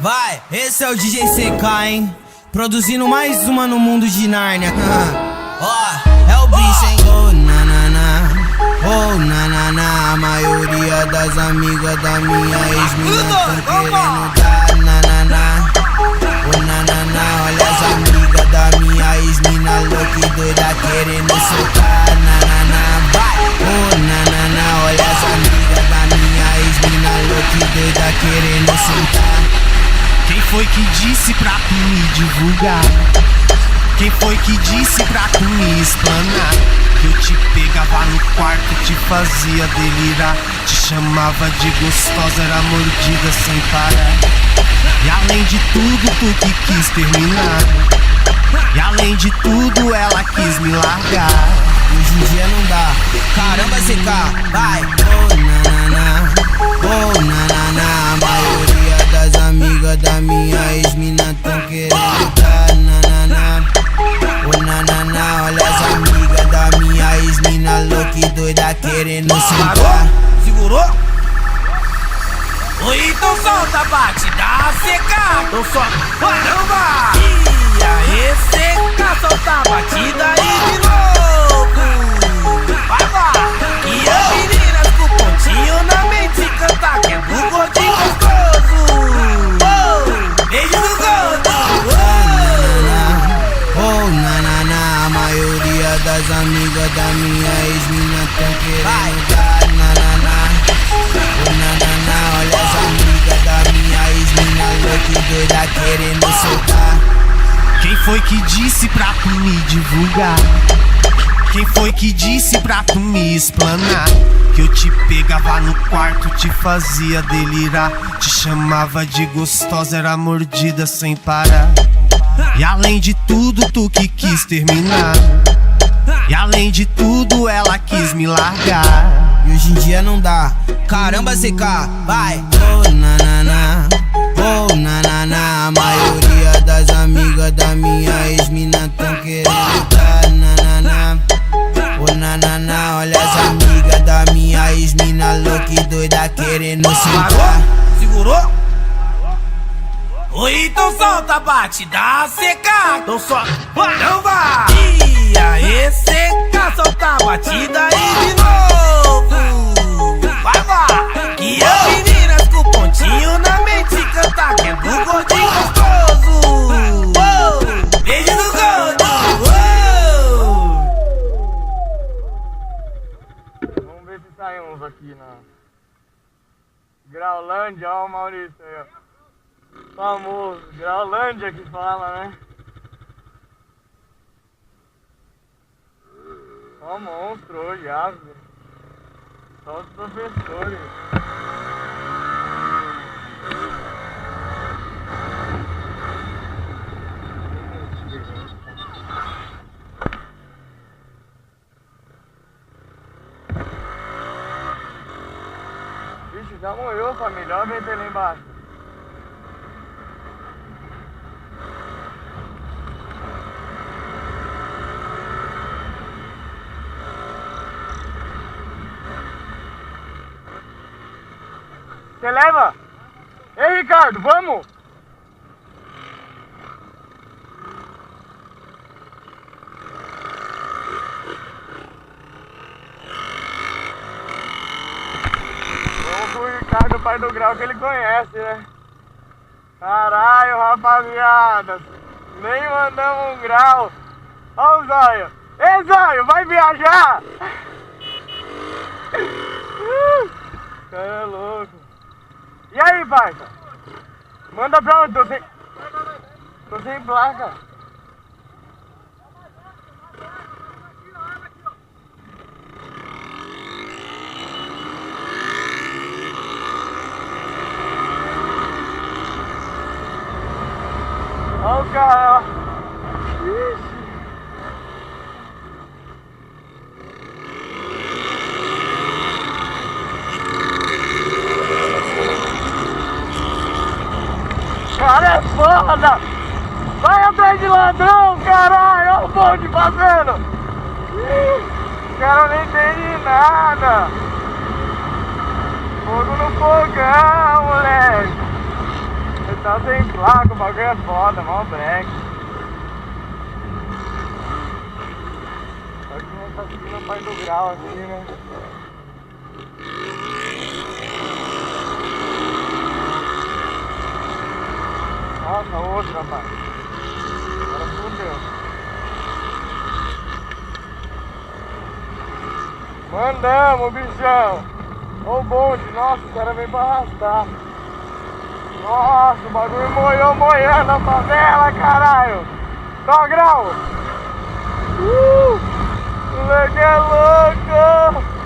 Vai, esse é o DJ CK, hein? Produzindo mais uma no mundo de Nárnia. Ó, é o bicho, hein? Oh, nanana, oh, nanana. A maioria das amigas da minha ex-mina tão querendo dar nanana. Oh, nanana, olha as amigas da minha ex-mina louca e doida querendo soltar nanana. Vai, oh, nanana, olha as amigas da minha ex-mina louca e doida querendo soltar. Quem foi que disse pra tu me divulgar? Quem foi que disse pra tu me explanar? Que eu te pegava no quarto, te fazia delirar, te chamava de gostosa, era mordida sem parar. E além de tudo, tu que quis terminar. E além de tudo, ela quis me largar. Hoje em dia não dá. Caramba, CK, vai. Oh, nanana, oh, nanana. A maioria das amigas da minha ex-mina tão querendo dar nanana. Oh, nanana, olha as amigas da minha ex-mina louca e doida querendo sentar. Segurou? Ou então solta a batida, CK. Então solta, caramba! E aí, CK, solta a batida aí de novo. Vai, vai! E as meninas com pontinho na mente canta que é do gordinho gostoso. Oh, beijo do gordo. Oh, nanana, a maioria das amigas da minha ex-mina tão querendo dar nanana. Oh, nanana, olha as amigas da minha ex-mina louca e doida querendo soltar. Quem foi que disse pra tu me divulgar? Quem foi que disse pra tu me explanar? Que eu te pegava no quarto, te fazia delirar, te chamava de gostosa, era mordida sem parar. E além de tudo, tu que quis terminar. E além de tudo, ela quis me largar. E hoje em dia não dá. Caramba, CK, vai. Oh, nanana, oh, nanana. A maioria das amigas da minha ex-mina tão querendo dar nanana. Oh, nanana, olha as amigas da minha ex-mina louca e doida querendo sentar. Segurou? Ou então solta a batida, CK. Então solta, não vai! E aí, CK, solta a batida aí de novo. Vai, vai! E as meninas com pontinho na mente canta que é do gordinho gostoso. Oh, beijo do gordo. Oh. Vamos ver se sai uns aqui na Graulândia, ó o Maurício aí, ó. Famoso, Graulândia que fala, né? Ó monstro hoje, ave. Só os professores. Vixe, já morreu, família. Olha o VT lá embaixo. Você leva? Ei, Ricardo, vamos? Vamos com o Ricardo, pai do grau, que ele conhece, né? Caralho, rapaziada. Nem mandamos um grau. Ó o Zóio. Ei, Zóio, vai viajar? Cara é louco. E aí, parça? Manda pra onde? Tô sem placa. Ó o cara, ó. Ixi. Cara é foda! Vai atrás de ladrão, caralho! Olha o bonde fazendo! O cara nem entende nada! Fogo no fogão, moleque! Você tá sem placa, o bagulho é foda, mal break. Só que não tá seguindo a parte do grau assim, né? Nossa, outra, rapaz. Agora fudeu. Mandamos, bichão. Ô bonde, nossa, o cara veio pra arrastar. Nossa, o bagulho moiando a favela, caralho. Tá grau. Moleque é louco.